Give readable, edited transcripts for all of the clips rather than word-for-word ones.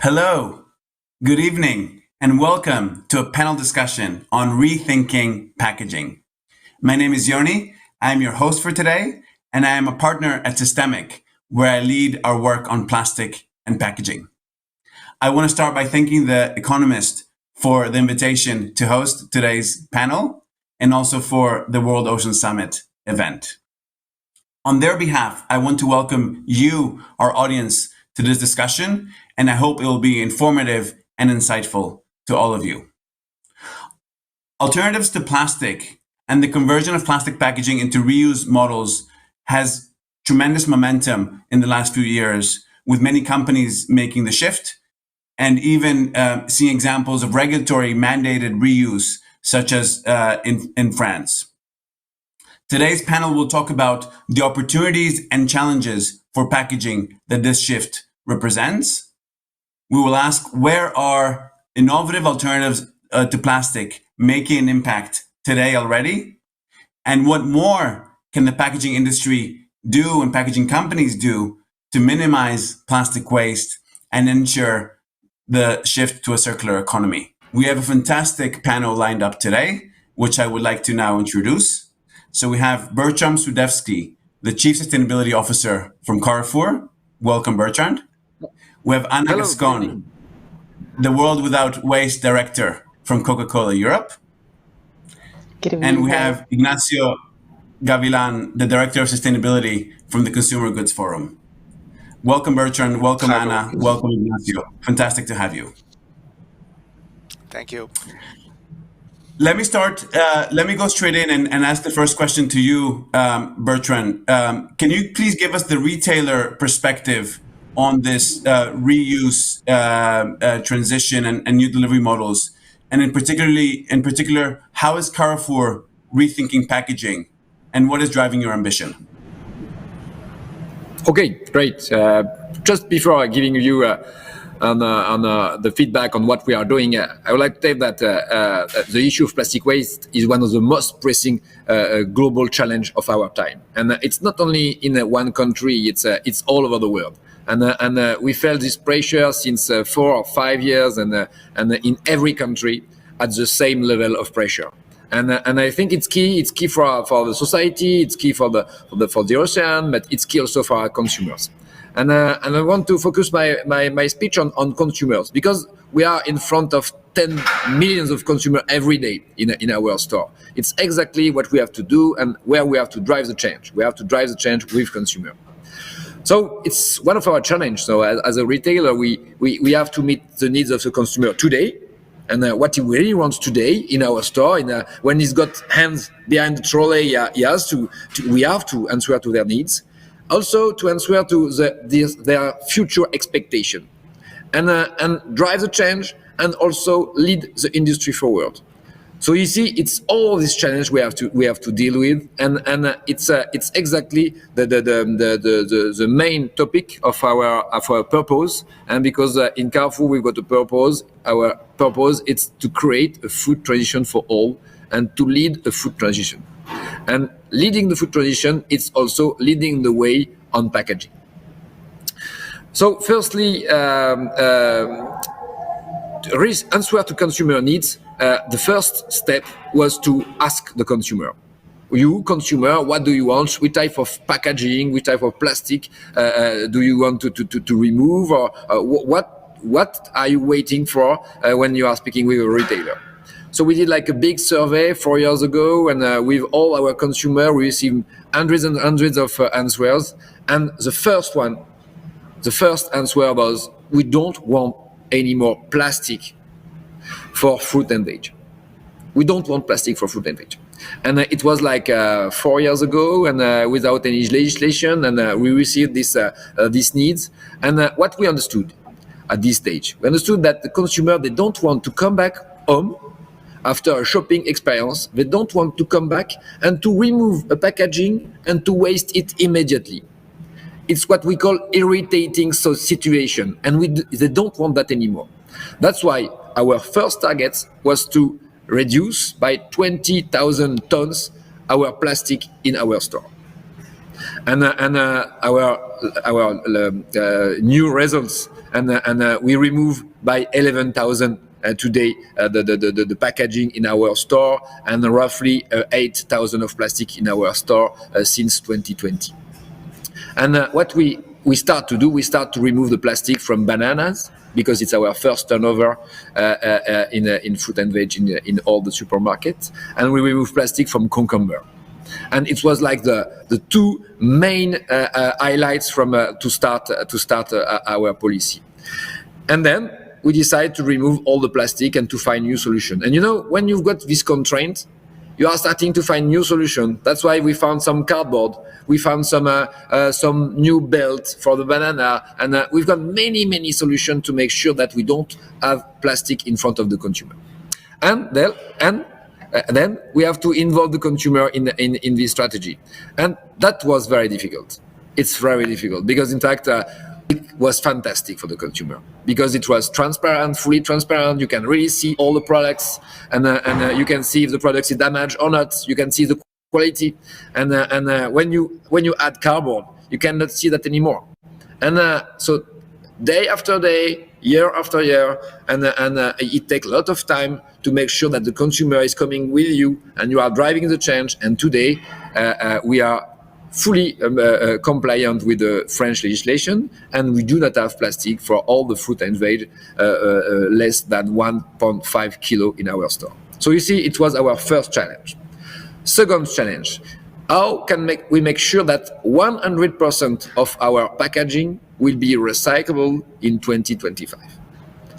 Hello, good evening, and welcome to a panel discussion on rethinking packaging. My name is Yoni. I am your host for today, and I am a partner at Systemiq, where I lead our work on plastic and packaging. I want to start by thanking The Economist for the invitation to host today's panel and also for the World Ocean Summit event. On their behalf, I want to welcome you, our audience, to this discussion, and I hope it will be informative and insightful to all of you. Alternatives to plastic and the conversion of plastic packaging into reuse models has tremendous momentum in the last few years, with many companies making the shift and even seeing examples of regulatory mandated reuse, such as in France. Today's panel will talk about the opportunities and challenges for packaging that this shift represents. We will ask, where are innovative alternatives to plastic making an impact today already? And what more can the packaging industry do and packaging companies do to minimize plastic waste and ensure the shift to a circular economy? We have a fantastic panel lined up today, which I would like to now introduce. So we have Bertrand Swiderski, the Chief Sustainability Officer from Carrefour. Welcome, Bertrand. We have Anna Hello, Gascon, the World Without Waste Director from Coca Cola Europe. Good evening. And we have Ignacio Gavilan, the Director of Sustainability from the Consumer Goods Forum. Welcome, Bertrand. Welcome, Hello. Anna. Welcome, Ignacio. Fantastic to have you. Thank you. Let me start. Let me go straight in and ask the first question to you, Bertrand. Can you please give us the retailer perspective on this reuse transition and new delivery models, and in particular, how is Carrefour rethinking packaging, and what is driving your ambition? Okay, great. Just before giving you on the feedback on what we are doing, I would like to say that the issue of plastic waste is one of the most pressing global challenge of our time, and it's not only in one country; it's all over the world. And we felt this pressure since 4 or 5 years, and in every country at the same level of pressure. And I think it's key. It's key for the society. It's key for the ocean, but it's key also for our consumers. And I want to focus my speech on consumers, because we are in front of 10 millions of consumers every day in our store. It's exactly what we have to do and where we have to drive the change. We have to drive the change with consumers. So it's one of our challenges. So as a retailer, we have to meet the needs of the consumer today, and what he really wants today in our store. When he's got hands behind the trolley, we have to answer to their needs, also to answer to their future expectation, and drive the change and also lead the industry forward. So you see, it's all this challenge we have to deal with, and it's exactly the main topic of our purpose. And because in Carrefour we've got a purpose, our purpose is to create a food transition for all and to lead a food transition. And leading the food transition, it's also leading the way on packaging. So firstly, answer to consumer needs. The first step was to ask the consumer. You, consumer, what do you want? Which type of packaging, which type of plastic do you want to remove? Or what are you waiting for when you are speaking with a retailer? So we did like a big survey 4 years ago, and with all our consumers, we received hundreds and hundreds of answers. And the first answer was, we don't want any more plastic for fruit and veg. We don't want plastic for fruit and veg. And it was like 4 years ago, and without any legislation, and we received these needs. And what we understood at this stage, we understood that the consumer, they don't want to come back home after a shopping experience. They don't want to come back and to remove a packaging and to waste it immediately. It's what we call irritating situation, and they don't want that anymore. That's why our first target was to reduce by 20,000 tons our plastic in our store. And our new results, and we remove by 11,000 today the packaging in our store, and roughly 8,000 of plastic in our store since 2020. And what we start to do, we start to remove the plastic from bananas, because it's our first turnover in fruit and veg in all the supermarkets, and we remove plastic from cucumber. And it was like the two main highlights from to start our policy. And then we decided to remove all the plastic and to find new solution. And when you've got this constraint, you are starting to find new solution. That's why we found some cardboard. We found some new belt for the banana, and we've got many solutions to make sure that we don't have plastic in front of the consumer. And then we have to involve the consumer in this strategy, and that was very difficult. It's very difficult because, in fact, it was fantastic for the consumer because it was transparent, fully transparent. You can really see all the products, and you can see if the product is damaged or not. You can see the quality, and when you add cardboard, you cannot see that anymore. And so day after day, year after year, and it takes a lot of time to make sure that the consumer is coming with you and you are driving the change. And today we are fully compliant with the French legislation, and we do not have plastic for all the fruit and veg less than 1.5 kilo in our store. So you see, it was our first challenge. Second challenge: how can we make sure that 100% of our packaging will be recyclable in 2025?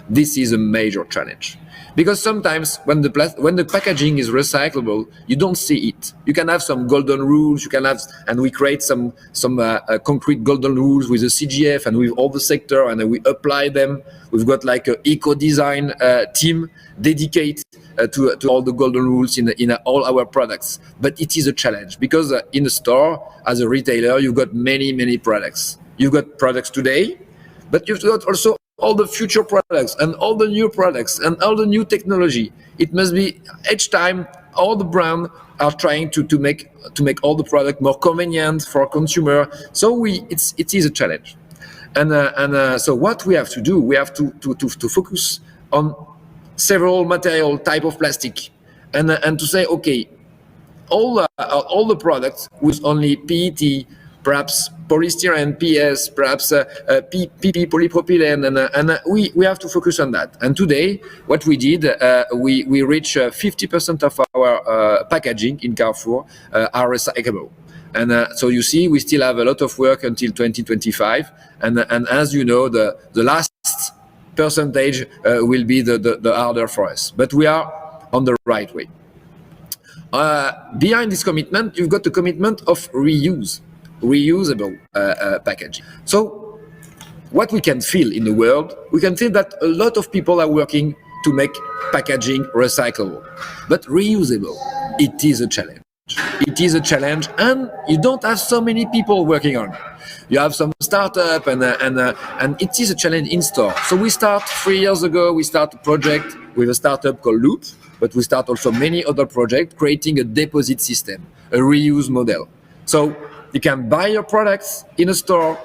This is a major challenge. Because sometimes when the packaging is recyclable, you don't see it. You can have some golden rules. And we create some concrete golden rules with the CGF and with all the sector, and we apply them. We've got like an eco-design team dedicated to all the golden rules in all our products. But it is a challenge because in a store, as a retailer, you've got many products. You've got products today, but you've got also all the future products and all the new products and all the new technology. It must be each time all the brands are trying to make all the product more convenient for consumer. So it is a challenge. And so what we have to do, we have to focus on several material type of plastic, and to say, okay, all the products with only PET, perhaps polystyrene, PS, perhaps PP, polypropylene, and we have to focus on that. And today, what we did, we reached 50% of our packaging in Carrefour are recyclable. And so you see, we still have a lot of work until 2025. And as you know, the last percentage will be the harder for us. But we are on the right way. Behind this commitment, you've got the commitment of reusable packaging. So what we can feel in the world, we can feel that a lot of people are working to make packaging recyclable. But reusable, it is a challenge. It is a challenge, and you don't have so many people working on it. You have some startup, and it is a challenge in store. So we start 3 years ago, we start a project with a startup called Loop, but we start also many other projects creating a deposit system, a reuse model. So you can buy your products in a store,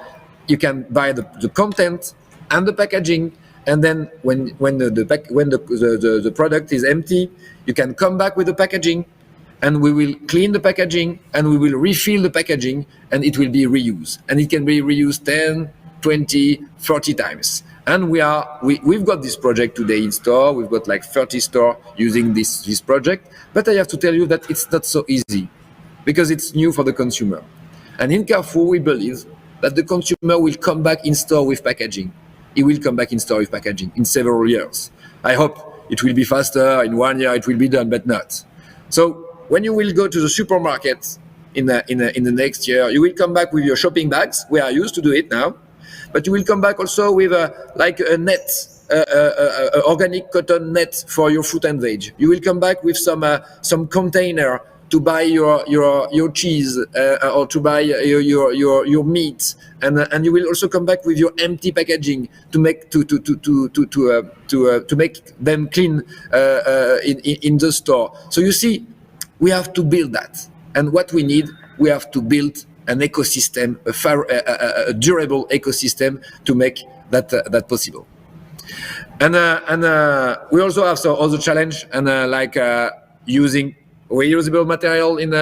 you can buy the content and the packaging, and then when the product is empty, you can come back with the packaging, and we will clean the packaging, and we will refill the packaging, and it will be reused. And it can be reused 10, 20, 30 times. And we've got this project today in store. We've got like 30 stores using this project. But I have to tell you that it's not so easy because it's new for the consumer. And in Carrefour, we believe that the consumer will come back in store with packaging. He will come back in store with packaging in several years. I hope it will be faster. In 1 year, it will be done, but not. So when you will go to the supermarket in the next year, you will come back with your shopping bags. We are used to do it now, but you will come back also with a net, organic cotton net for your fruit and veg. You will come back with some container to buy your cheese or to buy your meat, and you will also come back with your empty packaging to make them clean in the store. So you see, we have to build that, and what we need, we have to build an ecosystem, a durable ecosystem to make that possible. And we also have some other challenge, and like using reusable material in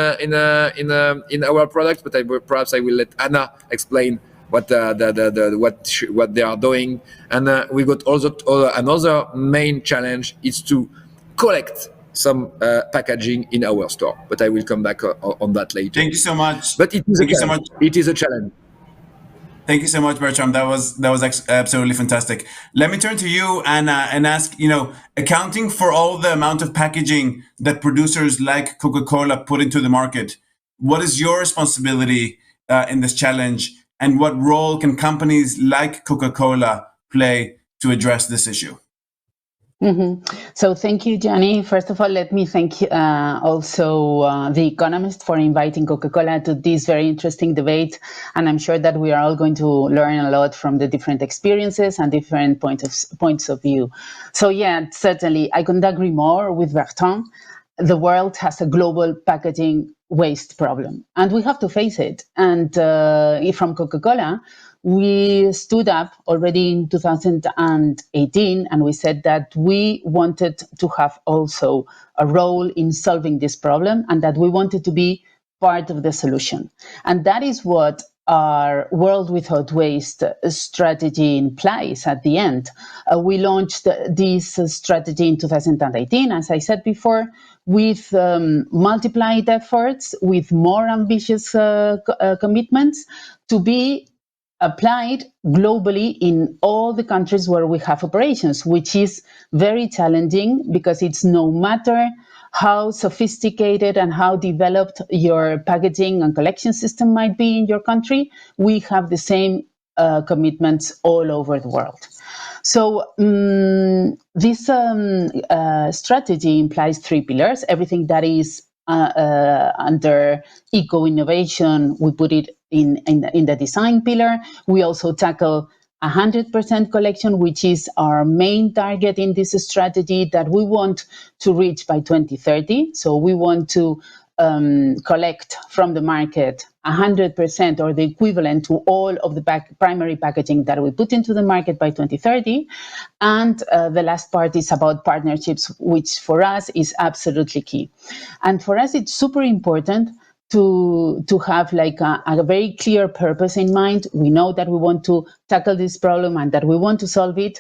our products. But perhaps I will let Anna explain what what they are doing. And we got also another main challenge is to collect some packaging in our store. But I will come back on that later. Thank you so much. But it is Thank you so much. It is a challenge. Thank you so much, Bertrand. That was absolutely fantastic. Let me turn to you, Anna, and ask, accounting for all the amount of packaging that producers like Coca Cola put into the market, what is your responsibility in this challenge, and what role can companies like Coca Cola play to address this issue? Mm-hmm. So thank you, Johnny. First of all, let me thank also The Economist for inviting Coca-Cola to this very interesting debate. And I'm sure that we are all going to learn a lot from the different experiences and different points of view. So yeah, certainly, I couldn't agree more with Bertrand. The world has a global packaging waste problem, and we have to face it. And from Coca-Cola, we stood up already in 2018, and we said that we wanted to have also a role in solving this problem, and that we wanted to be part of the solution. And that is what our World Without Waste strategy implies at the end. We launched this strategy in 2018, as I said before, with multiplied efforts, with more ambitious commitments to be applied globally in all the countries where we have operations, which is very challenging because it's no matter how sophisticated and how developed your packaging and collection system might be in your country, we have the same commitments all over the world. So this strategy implies three pillars. Everything that is under eco-innovation, we put it in the design pillar. We also tackle 100% collection, which is our main target in this strategy that we want to reach by 2030. So we want to collect from the market 100% or the equivalent to all of the primary packaging that we put into the market by 2030. And the last part is about partnerships, which for us is absolutely key. And for us, it's super important to have like a very clear purpose in mind. We know that we want to tackle this problem and that we want to solve it,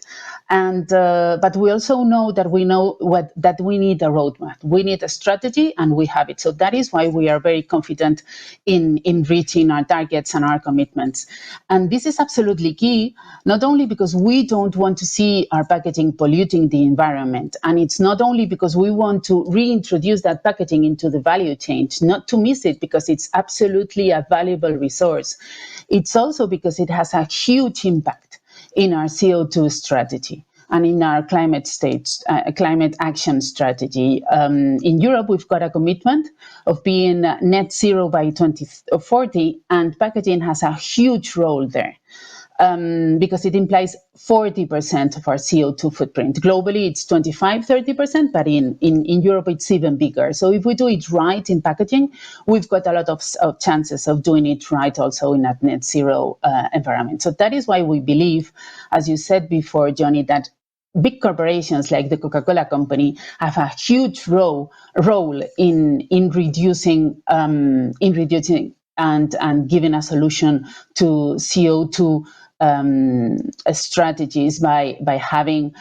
and but we also know that we need a roadmap, we need a strategy, and we have it. So that is why we are very confident in reaching our targets and our commitments. And this is absolutely key, not only because we don't want to see our packaging polluting the environment, and it's not only because we want to reintroduce that packaging into the value chain, not to miss it, because it's absolutely a valuable resource. It's also because it has a huge impact in our CO2 strategy and in our climate action strategy. In Europe, we've got a commitment of being net zero by 2040, and packaging has a huge role there. Because it implies 40% of our CO2 footprint. Globally, it's 25-30%, but in Europe, it's even bigger. So if we do it right in packaging, we've got a lot of chances of doing it right also in a net zero environment. So that is why we believe, as you said before, Johnny, that big corporations like the Coca-Cola company have a huge role in reducing and giving a solution to CO2 strategies by having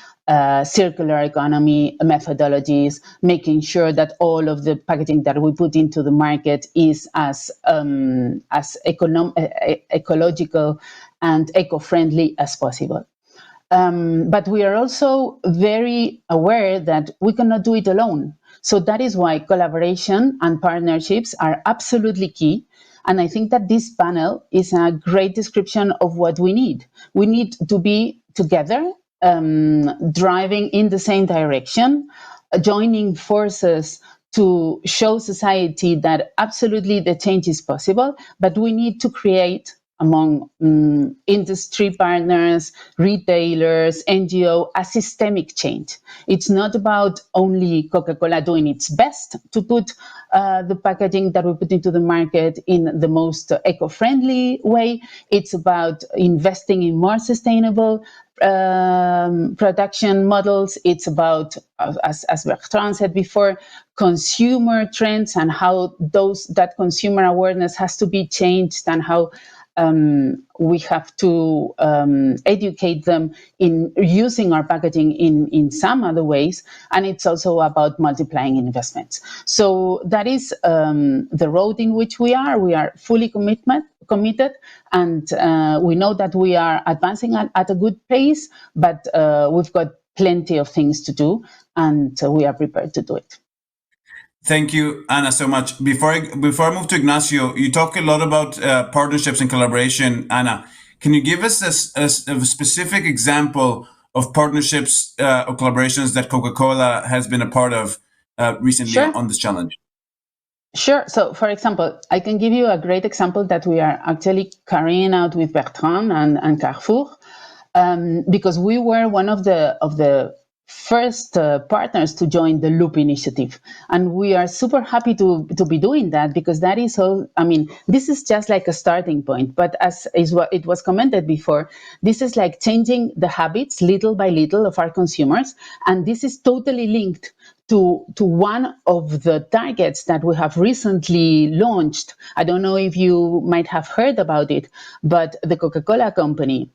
circular economy methodologies, making sure that all of the packaging that we put into the market is as ecological and eco-friendly as possible. But we are also very aware that we cannot do it alone. So that is why collaboration and partnerships are absolutely key. And I think that this panel is a great description of what we need. We need to be together, driving in the same direction, joining forces to show society that absolutely the change is possible, but we need to create among industry partners, retailers, NGO, a systemic change. It's not about only Coca-Cola doing its best to put the packaging that we put into the market in the most eco-friendly way. It's about investing in more sustainable production models. It's about, as Bertrand said before, consumer trends and how that consumer awareness has to be changed, and how we have to educate them in using our packaging in some other ways. And it's also about multiplying investments. So that is the road in which we are. We are fully committed, and we know that we are advancing at a good pace, but we've got plenty of things to do, and we are prepared to do it. Thank you, Ana, so much. Before I move to Ignacio, you talk a lot about partnerships and collaboration. Ana, can you give us a specific example of partnerships or collaborations that Coca-Cola has been a part of recently on this challenge? Sure. So, for example, I can give you a great example that we are actually carrying out with Bertrand and Carrefour, because we were one of the first partners to join the Loop initiative. And we are super happy to be doing that, because that is all, I mean, this is just like a starting point. But as is what it was commented before, this is like changing the habits little by little of our consumers. And this is totally linked to one of the targets that we have recently launched. I don't know if you might have heard about it, but the Coca-Cola company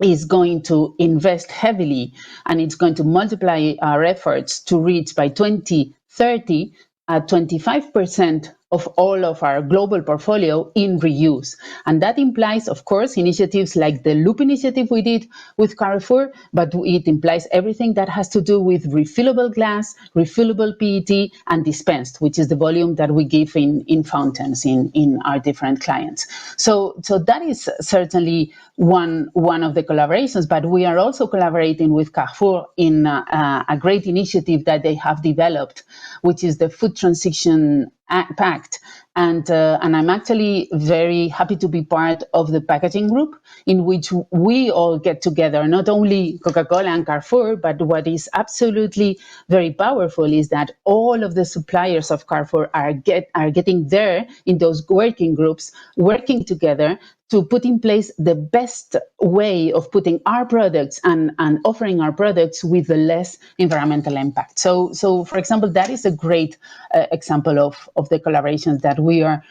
is going to invest heavily, and it's going to multiply our efforts to reach by 2030 25% of all of our global portfolio in reuse. And that implies, of course, initiatives like the Loop initiative we did with Carrefour, but it implies everything that has to do with refillable glass, refillable PET, and dispensed, which is the volume that we give in fountains in our different clients. So that is certainly one of the collaborations, but we are also collaborating with Carrefour in a great initiative that they have developed, which is the Food Transition Pact. And I'm actually very happy to be part of the packaging group, in which we all get together, not only Coca-Cola and Carrefour, but what is absolutely very powerful is that all of the suppliers of Carrefour are getting there in those working groups, working together to put in place the best way of putting our products and offering our products with the less environmental impact. So for example, that is a great example of the collaborations that we are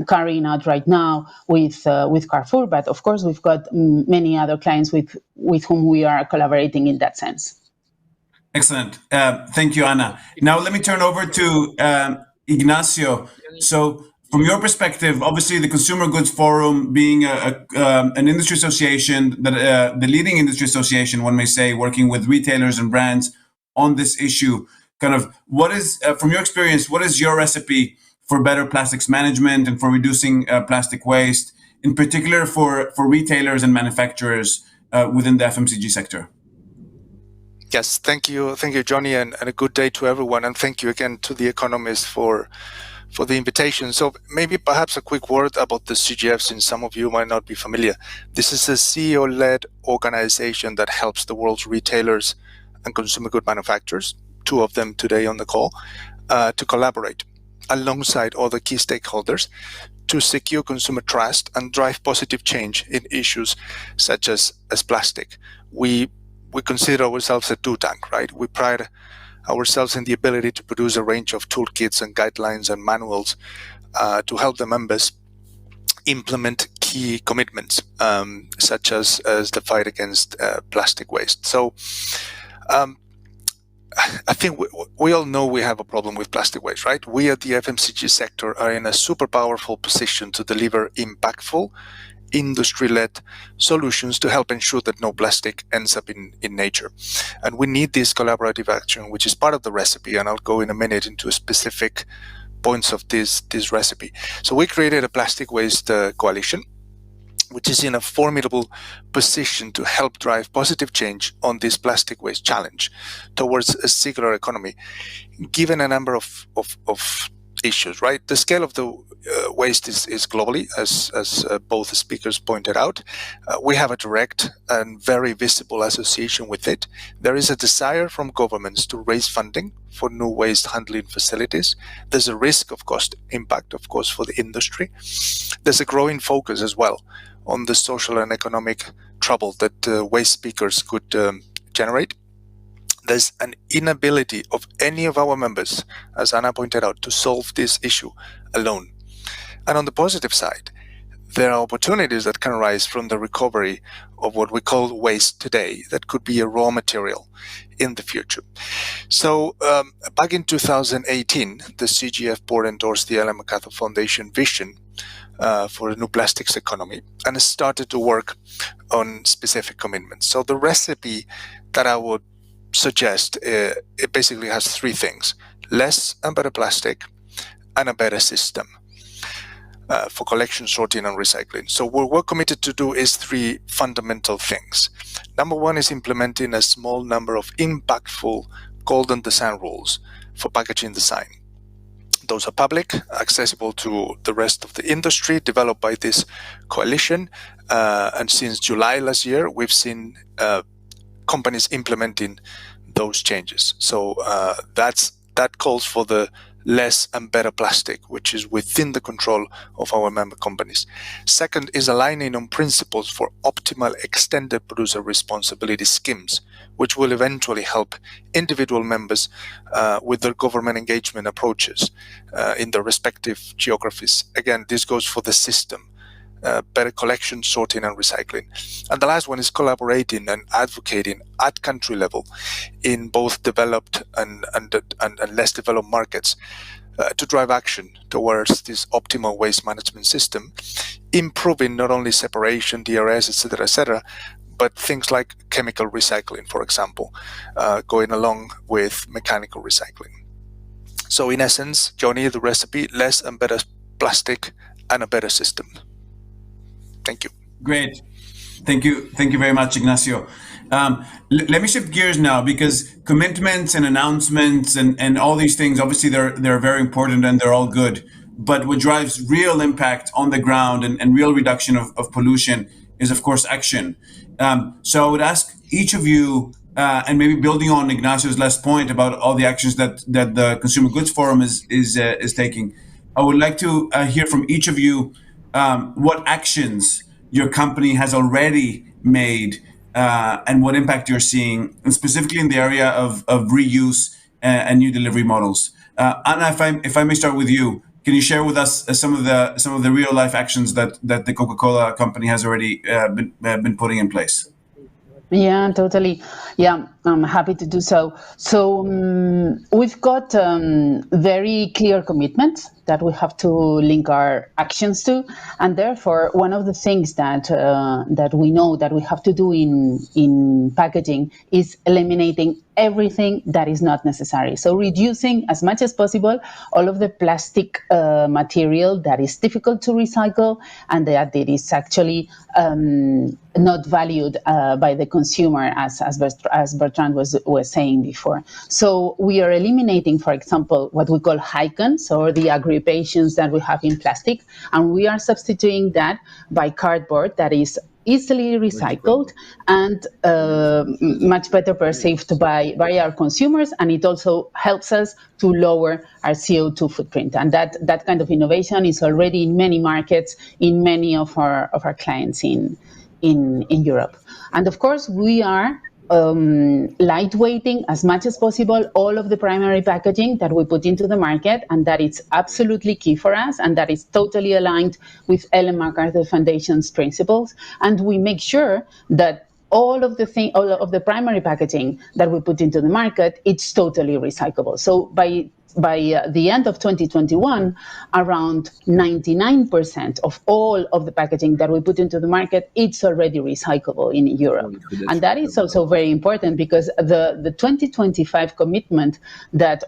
carrying out right now with Carrefour. But of course, we've got many other clients with whom we are collaborating in that sense. Excellent. Thank you, Ana. Now let me turn over to Ignacio. So, from your perspective, obviously the Consumer Goods Forum being an industry association, that the leading industry association, one may say, working with retailers and brands on this issue, kind of what is, from your experience, what is your recipe for better plastics management and for reducing plastic waste, in particular for retailers and manufacturers within the FMCG sector? Yes, thank you, Johnny, and a good day to everyone. And thank you again to The Economist for the invitation. So maybe perhaps a quick word about the CGF, since some of you might not be familiar. This is a CEO-led organization that helps the world's retailers and consumer good manufacturers, two of them today on the call, to collaborate alongside other key stakeholders to secure consumer trust and drive positive change in issues such as plastic. We consider ourselves a do-tank, right? We pride ourselves in the ability to produce a range of toolkits and guidelines and manuals to help the members implement key commitments, such as the fight against plastic waste. So I think we all know we have a problem with plastic waste, right? We at the FMCG sector are in a super powerful position to deliver impactful, industry-led solutions to help ensure that no plastic ends up in nature. And we need this collaborative action, which is part of the recipe, and I'll go in a minute into specific points of this recipe. So we created a plastic waste coalition, which is in a formidable position to help drive positive change on this plastic waste challenge towards a circular economy, given a number of issues, right? The scale of the waste is globally, as both speakers pointed out. We have a direct and very visible association with it. There is a desire from governments to raise funding for new waste handling facilities. There's a risk of cost impact, of course, for the industry. There's a growing focus as well on the social and economic trouble that waste speakers could generate. There's an inability of any of our members, as Anna pointed out, to solve this issue alone. And on the positive side, there are opportunities that can arise from the recovery of what we call waste today that could be a raw material in the future. So back in 2018, the CGF board endorsed the Ellen MacArthur Foundation vision for a new plastics economy and started to work on specific commitments. So the recipe that I would suggest, it basically has three things: less and better plastic and a better system for collection, sorting, and recycling. So what we're committed to do is three fundamental things. Number one is implementing a small number of impactful golden design rules for packaging design. Those are public, accessible to the rest of the industry, developed by this coalition. And since July last year, we've seen companies implementing those changes. So that calls for the less and better plastic, which is within the control of our member companies. Second is aligning on principles for optimal extended producer responsibility schemes, which will eventually help individual members with their government engagement approaches in their respective geographies. Again, this goes for the system. Better collection, sorting, and recycling. And the last one is collaborating and advocating at country level in both developed and less developed markets to drive action towards this optimal waste management system, improving not only separation, DRS, etc., but things like chemical recycling, for example, going along with mechanical recycling. So in essence, Yoni, the recipe: less and better plastic and a better system. Thank you. Great. Thank you. Thank you very much, Ignacio. Let me shift gears now, because commitments and announcements and all these things, obviously they're very important and they're all good. But what drives real impact on the ground and real reduction of pollution is, of course, action. So I would ask each of you, and maybe building on Ignacio's last point about all the actions that the Consumer Goods Forum is taking, I would like to hear from each of you what actions your company has already made and what impact you're seeing, and specifically in the area of reuse and new delivery models. Anna, if I may start with you, can you share with us some of the real life actions that the Coca Cola company has already been putting in place? Yeah, totally. Yeah, I'm happy to do so. So we've got very clear commitments that we have to link our actions to, and therefore one of the things that we know that we have to do in packaging is eliminating everything that is not necessary. So reducing as much as possible all of the plastic material that is difficult to recycle and that it is actually not valued by the consumer, as Bertrand was saying before. So we are eliminating, for example, what we call icons, or the aggregations that we have in plastic, and we are substituting that by cardboard that is easily recycled and much better perceived by our consumers, and it also helps us to lower our CO2 footprint. And that kind of innovation is already in many markets, in many of our clients in Europe. And of course, we are lightweighting as much as possible all of the primary packaging that we put into the market, and that is absolutely key for us, and that is totally aligned with Ellen MacArthur Foundation's principles. And we make sure that all of the primary packaging that we put into the market, it's totally recyclable. So by the end of 2021, around 99% of all of the packaging that we put into the market, it's already recyclable in Europe. And that is also very important, because the 2025 commitment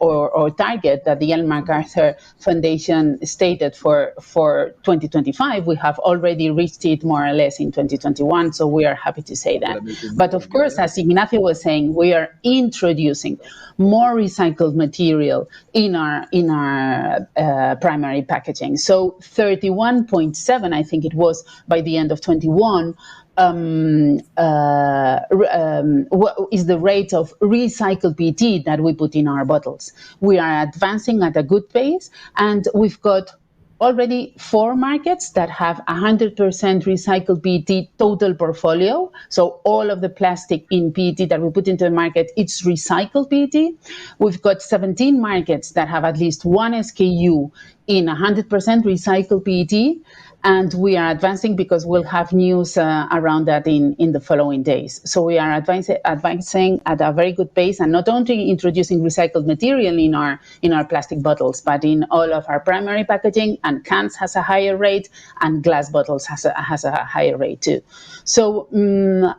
or target that the Ellen MacArthur Foundation stated for 2025, we have already reached it more or less in 2021. So we are happy to say that. But of course, as Ignacio was saying, we are introducing more recycled material in our primary packaging. So 31.7, I think it was by the end of 21. Is the rate of recycled PET that we put in our bottles. We are advancing at a good pace, and we've got already 4 markets that have 100% recycled PET total portfolio. So all of the plastic in PET that we put into the market, it's recycled PET. We've got 17 markets that have at least one SKU in 100% recycled PET. And we are advancing because we'll have news around that in the following days. So we are advancing at a very good pace, and not only introducing recycled material in our plastic bottles, but in all of our primary packaging, and cans has a higher rate, and glass bottles has a higher rate too. So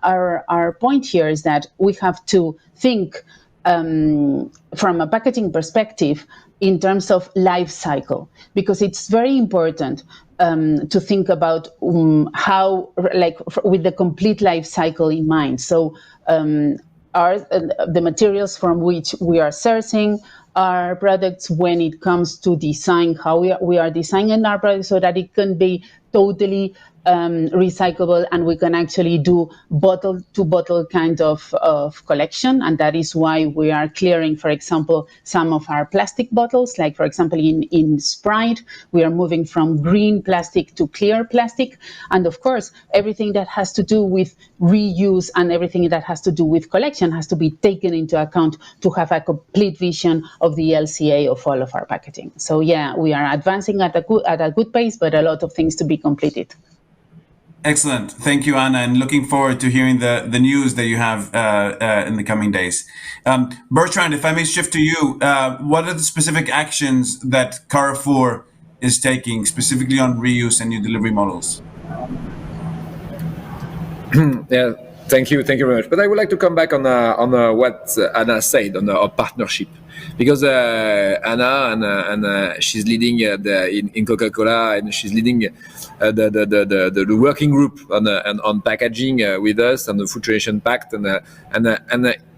our point here is that we have to think from a packaging perspective in terms of life cycle, because it's very important to think about how, like, with the complete life cycle in mind. So the materials from which we are sourcing our products, when it comes to design, how we are designing our products so that it can be totally recyclable, and we can actually do bottle to bottle kind of collection. And that is why we are clearing, for example, some of our plastic bottles, like for example in Sprite, we are moving from green plastic to clear plastic. And of course, everything that has to do with reuse and everything that has to do with collection has to be taken into account to have a complete vision of the LCA of all of our packaging. So yeah, we are advancing at a good pace, but a lot of things to be completed. Excellent. Thank you, Anna, and looking forward to hearing the news that you have in the coming days. Bertrand, if I may shift to you, what are the specific actions that Carrefour is taking specifically on reuse and new delivery models? Yeah, thank you very much. But I would like to come back on what Anna said on our partnership, because Anna and she's leading in Coca Cola, and she's leading the working group on packaging with us on the Food Transition Pact, and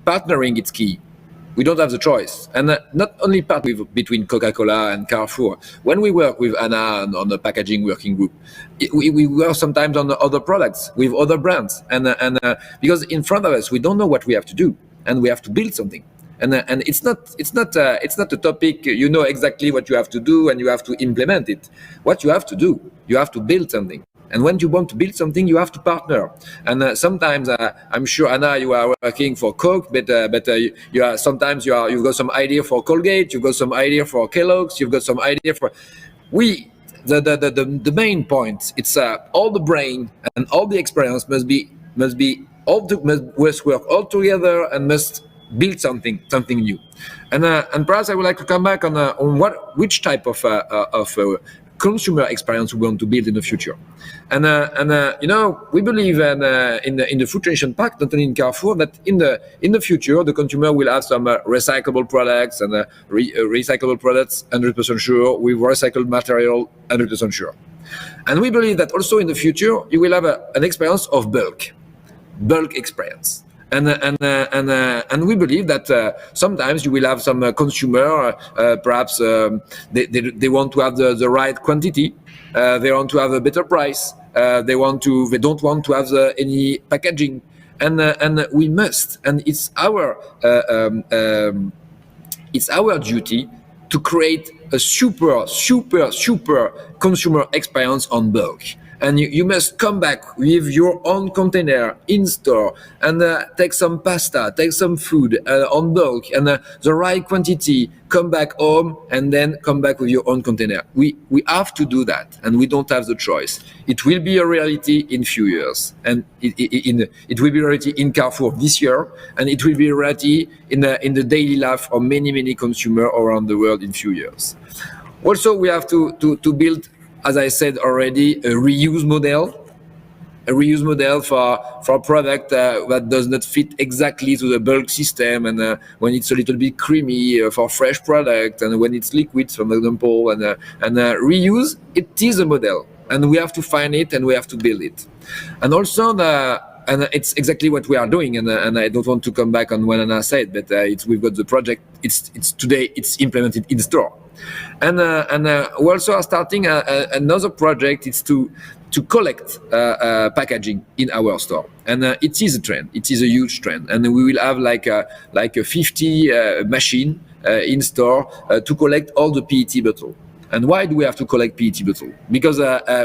partnering is key. We don't have the choice, and not only between Coca Cola and Carrefour. When we work with Anna on the packaging working group, we work sometimes on the other products with other brands, and because in front of us we don't know what we have to do, and we have to build something. And it's not a topic. You know exactly what you have to do, and you have to implement it. What you have to do, you have to build something. And when you want to build something, you have to partner. And sometimes, I'm sure, Anna, you are working for Coke, but you are sometimes you've got some idea for Colgate, you've got some idea for Kellogg's, you've got some idea for. The main point, it's all the brain and all the experience must work all together and must build something new. And perhaps I would like to come back on which type of consumer experience we want to build in the future. And we believe in the Food Transition Pact, not only in Carrefour, that in the future the consumer will have some recyclable products, and recyclable products 100% sure, with recycled material 100% sure. And we believe that also in the future you will have an experience of bulk experience. And we believe that sometimes you will have some consumer, perhaps they want to have the right quantity, they want to have a better price, they don't want to have any packaging, and we must, and it's our duty to create a super consumer experience on bulk. And you must come back with your own container in store, and take some pasta, take some food on bulk, and the right quantity, come back home, and then come back with your own container. We have to do that, and we don't have the choice. It will be a reality in few years, and it will be a reality in Carrefour this year, and it will be a reality in the daily life of many consumers around the world in few years. Also, we have to build, as I said already, a reuse model for a product that does not fit exactly to the bulk system, and when it's a little bit creamy for fresh product, and when it's liquid, for example, and reuse, it is a model, and we have to find it and we have to build it. And also and it's exactly what we are doing. And I don't want to come back on what Anna said, but we've got the project. It's today. It's implemented in store, and we also are starting another project. It's to collect packaging in our store, and it is a trend. It is a huge trend, and we will have like a 50 machine in store to collect all the PET bottle. And why do we have to collect PET bottle? Because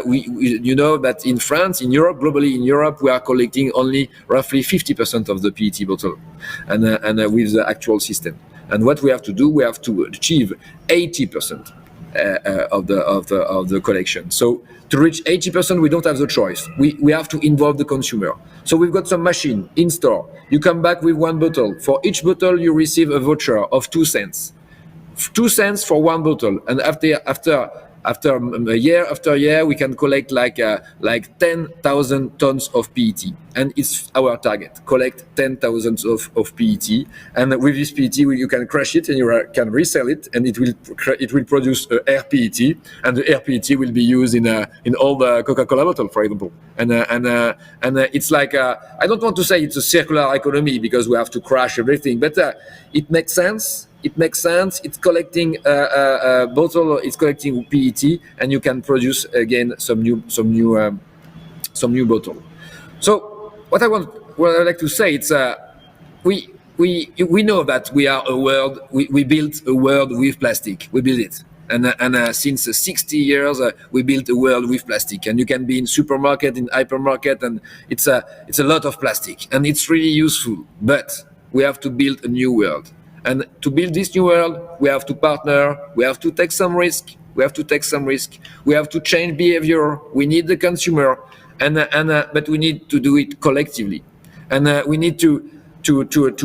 we you know that in France, in Europe, globally in Europe, we are collecting only roughly 50% of the PET bottle, and with the actual system. And what we have to do, we have to achieve 80% of the collection. So to reach 80%, we don't have the choice. We have to involve the consumer. So we've got some machine in store. You come back with one bottle. For each bottle, you receive a voucher of 2 cents. 2 cents for one bottle, and after year after year, we can collect like 10,000 tons of PET, and it's our target: collect 10,000 of PET. And with this PET, you can crush it and you can resell it, and it will produce air PET, and the air PET will be used in all the Coca Cola bottle, for example. And it's like I don't want to say it's a circular economy because we have to crush everything, but it makes sense. It makes sense. It's collecting bottle. It's collecting PET, and you can produce again some new bottle. So what I like to say, it's we know that we are a world. We built a world with plastic. We built it, and since 60 years we built a world with plastic. And you can be in supermarket, in hypermarket, and it's a lot of plastic, and it's really useful. But we have to build a new world. And to build this new world, we have to partner. We have to take some risk. We have to change behavior. We need the consumer, but we need to do it collectively. And we need to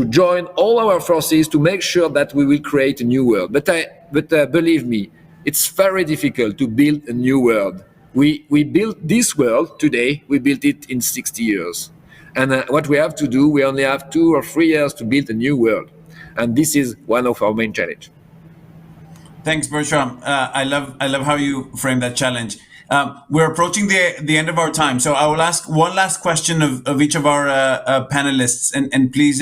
join all our forces to make sure that we will create a new world. But believe me, it's very difficult to build a new world. We built this world today. We built it in 60 years. And what we have to do, we only have 2 or 3 years to build a new world. And this is one of our main challenge. Thanks, Bertrand. I love how you frame that challenge. We're approaching the end of our time, so I will ask one last question of each of our panelists, and please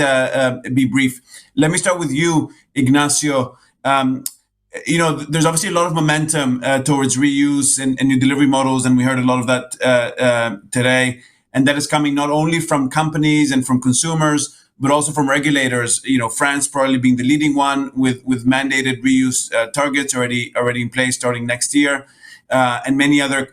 be brief. Let me start with you, Ignacio. There's obviously a lot of momentum towards reuse and new delivery models, and we heard a lot of that today. And that is coming not only from companies and from consumers, but also from regulators. France probably being the leading one with mandated reuse targets already in place starting next year, and many other,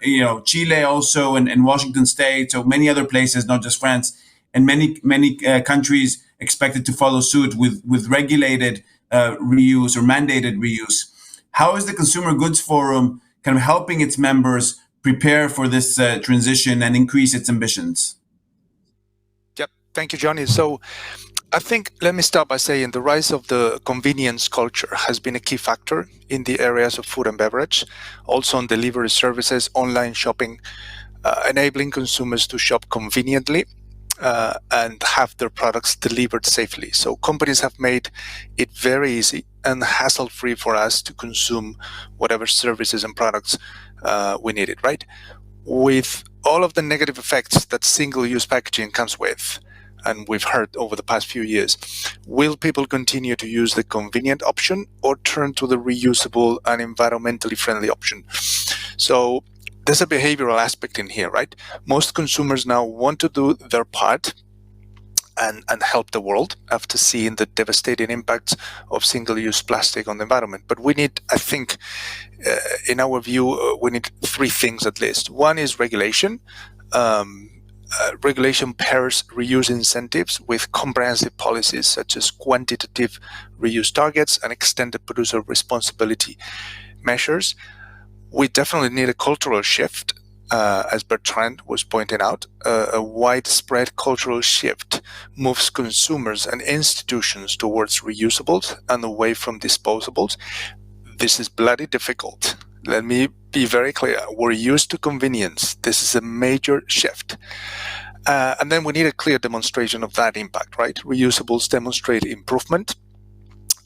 Chile also, and Washington State, so many other places, not just France, and many countries expected to follow suit with regulated reuse or mandated reuse. How is the Consumer Goods Forum kind of helping its members prepare for this transition and increase its ambitions? Thank you, Johnny. So I think, let me start by saying the rise of the convenience culture has been a key factor in the areas of food and beverage, also on delivery services, online shopping, enabling consumers to shop conveniently and have their products delivered safely. So companies have made it very easy and hassle-free for us to consume whatever services and products we needed, right? With all of the negative effects that single-use packaging comes with, and we've heard over the past few years, will people continue to use the convenient option or turn to the reusable and environmentally friendly option? So there's a behavioral aspect in here, right? Most consumers now want to do their part and help the world after seeing the devastating impacts of single-use plastic on the environment. But we need, I think, in our view, we need 3 things at least. One is regulation. Regulation pairs reuse incentives with comprehensive policies such as quantitative reuse targets and extended producer responsibility measures. We definitely need a cultural shift, as Bertrand was pointing out. A widespread cultural shift moves consumers and institutions towards reusables and away from disposables. This is bloody difficult. Let me be very clear. We're used to convenience. This is a major shift. And then we need a clear demonstration of that impact, right? Reusables demonstrate improvement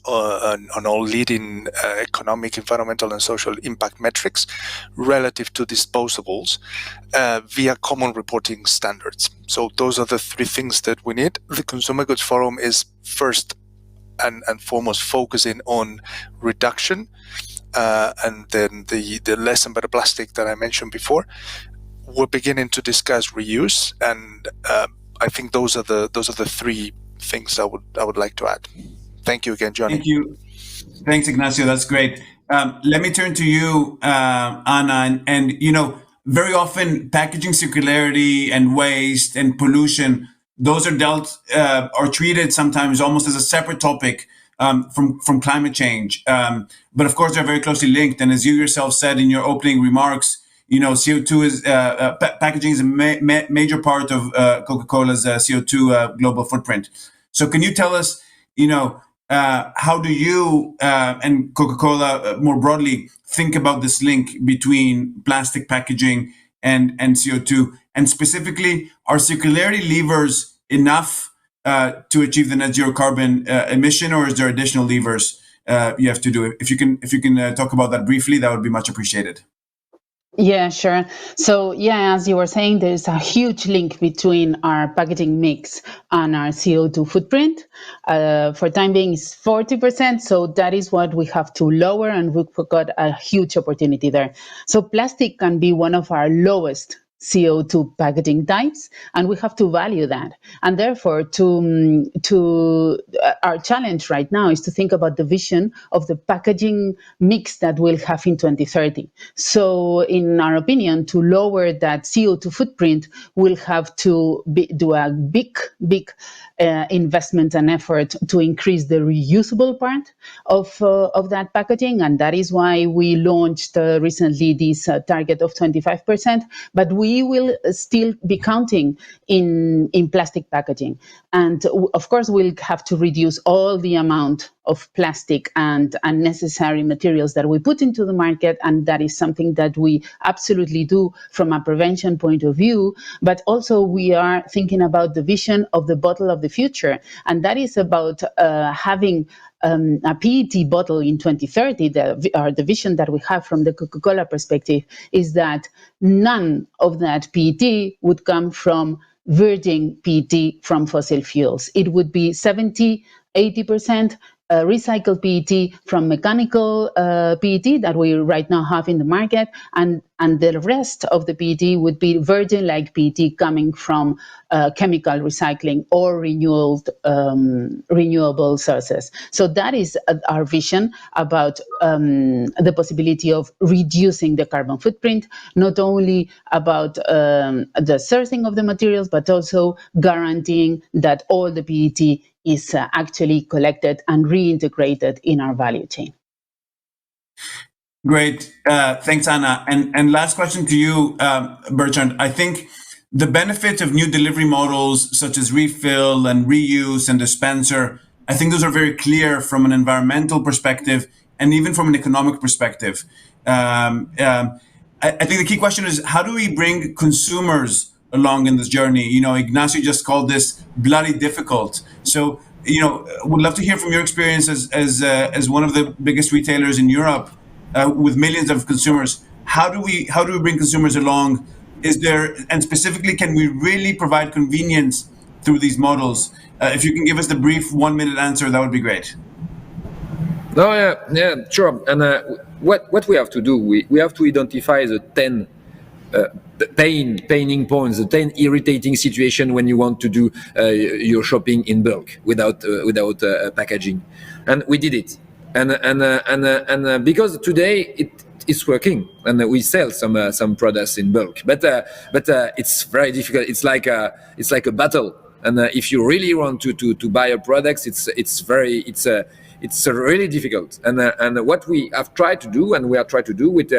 on all leading economic, environmental, and social impact metrics relative to disposables via common reporting standards. So those are the three things that we need. The Consumer Goods Forum is first and foremost focusing on reduction, and then the less and better plastic that I mentioned before. We're beginning to discuss reuse, and I think those are the three things I would like to add. Thank you again, Johnny. Thank you. Thanks, Ignacio. That's great. Let me turn to you, Anna. And very often packaging circularity and waste and pollution, those are dealt or treated sometimes almost as a separate topic from climate change. But of course, they're very closely linked. And as you yourself said in your opening remarks, CO2 is packaging is a major part of Coca Cola's CO2 global footprint. So can you tell us, how do you and Coca Cola more broadly think about this link between plastic packaging and CO2? And specifically, are circularity levers enough to achieve the net zero carbon emission, or is there additional levers you have to do? If you can talk about that briefly, that would be much appreciated. Yeah, sure. So, as you were saying, there's a huge link between our packaging mix and our CO2 footprint. For time being, it's 40%. So that is what we have to lower, and we've got a huge opportunity there. So plastic can be one of our lowest CO2 packaging types, and we have to value that. And therefore, our challenge right now is to think about the vision of the packaging mix that we'll have in 2030. So, in our opinion, to lower that CO2 footprint, we'll have to do a big investment and effort to increase the reusable part of that packaging, and that is why we launched recently this target of 25%. But we will still be counting in plastic packaging, and of course we'll have to reduce all the amount of plastic and unnecessary materials that we put into the market, and that is something that we absolutely do from a prevention point of view. But also we are thinking about the vision of the bottle of the future, and that is about having a PET bottle in 2030. The vision that we have from the Coca Cola perspective is that none of that PET would come from virgin PET from fossil fuels. It would be 70-80% recycled PET from mechanical PET that we right now have in the market, and the rest of the PET would be virgin-like PET coming from chemical recycling or renewable sources. So that is our vision about the possibility of reducing the carbon footprint, not only about the sourcing of the materials, but also guaranteeing that all the PET is actually collected and reintegrated in our value chain. Great. Thanks, Anna. And last question to you, Bertrand. I think the benefit of new delivery models such as refill and reuse and dispenser, I think those are very clear from an environmental perspective and even from an economic perspective. I think the key question is, how do we bring consumers along in this journey? Ignacio just called this bloody difficult. So, would love to hear from your experience as one of the biggest retailers in Europe with millions of consumers. How do we bring consumers along? And specifically, can we really provide convenience through these models? If you can give us the brief 1-minute answer, that would be great. No, yeah, sure. And what we have to do, we have to identify the 10 paining points, the 10 irritating situations when you want to do your shopping in bulk without packaging, and we did it. And because today it's working, and we sell some products in bulk, but it's very difficult. It's like a battle, and if you really want to buy a product, it's really difficult. And what we have tried to do, and we are trying to do with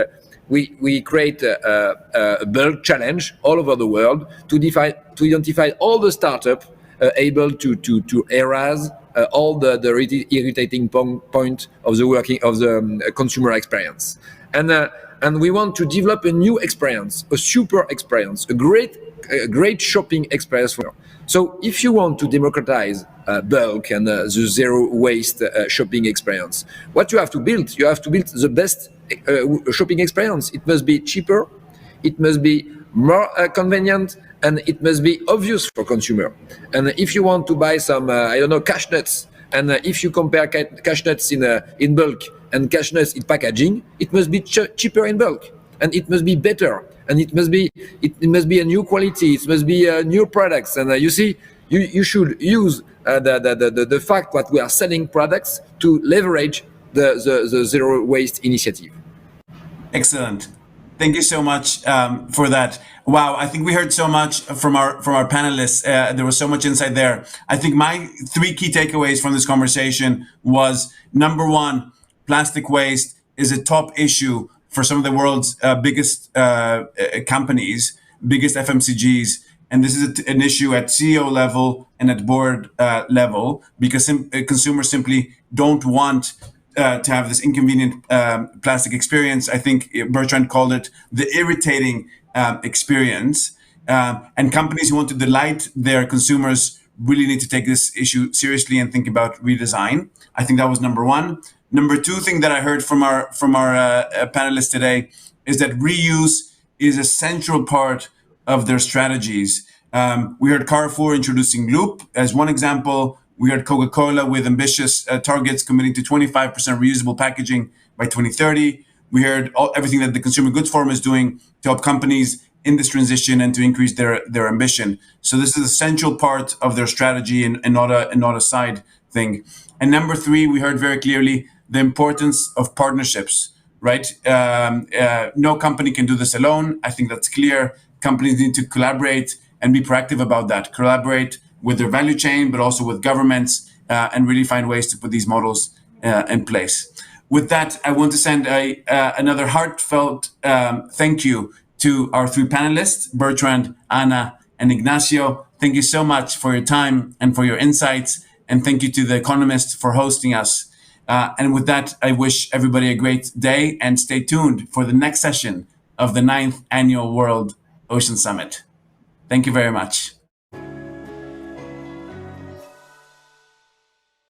we create a bulk challenge all over the world to identify all the startups able to erase all the irritating point of the consumer experience, and we want to develop a new experience, a super experience, a great shopping experience. So if you want to democratize bulk and the zero waste shopping experience. What you have to build the best shopping experience. It must be cheaper, it must be more convenient, and it must be obvious for consumer. And if you want to buy some, cash nuts, and if you compare cash nuts in bulk and cash nuts in packaging, it must be cheaper in bulk, and it must be better, and it must be a new quality, it must be new products. And you see, you should use the fact that we are selling products to leverage the zero waste initiative. Excellent. Thank you so much for that. Wow, I think we heard so much from our panelists. There was so much insight there. I think my 3 key takeaways from this conversation was, number 1, plastic waste is a top issue for some of the world's biggest companies, biggest FMCGs. And this is an issue at CEO level and at board level, because consumers simply don't want to have this inconvenient plastic experience. I think Bertrand called it the irritating experience. And companies who want to delight their consumers really need to take this issue seriously and think about redesign. I think that was number 1. Number 2 thing that I heard from our panelists today is that reuse is a central part of their strategies. We heard Carrefour introducing Loop as one example. We heard Coca Cola with ambitious targets committing to 25% reusable packaging by 2030. We heard everything that the Consumer Goods Forum is doing to help companies in this transition and to increase their ambition. So this is a central part of their strategy and not a side thing. And number 3, we heard very clearly the importance of partnerships, right? No company can do this alone. I think that's clear. Companies need to collaborate and be proactive about that. Collaborate with their value chain, but also with governments, and really find ways to put these models in place. With that, I want to send another heartfelt thank you to our 3 panelists, Bertrand, Anna, and Ignacio. Thank you so much for your time and for your insights. And thank you to The Economist for hosting us. And with that, I wish everybody a great day, and stay tuned for the next session of the 9th Annual World Ocean Summit. Thank you very much.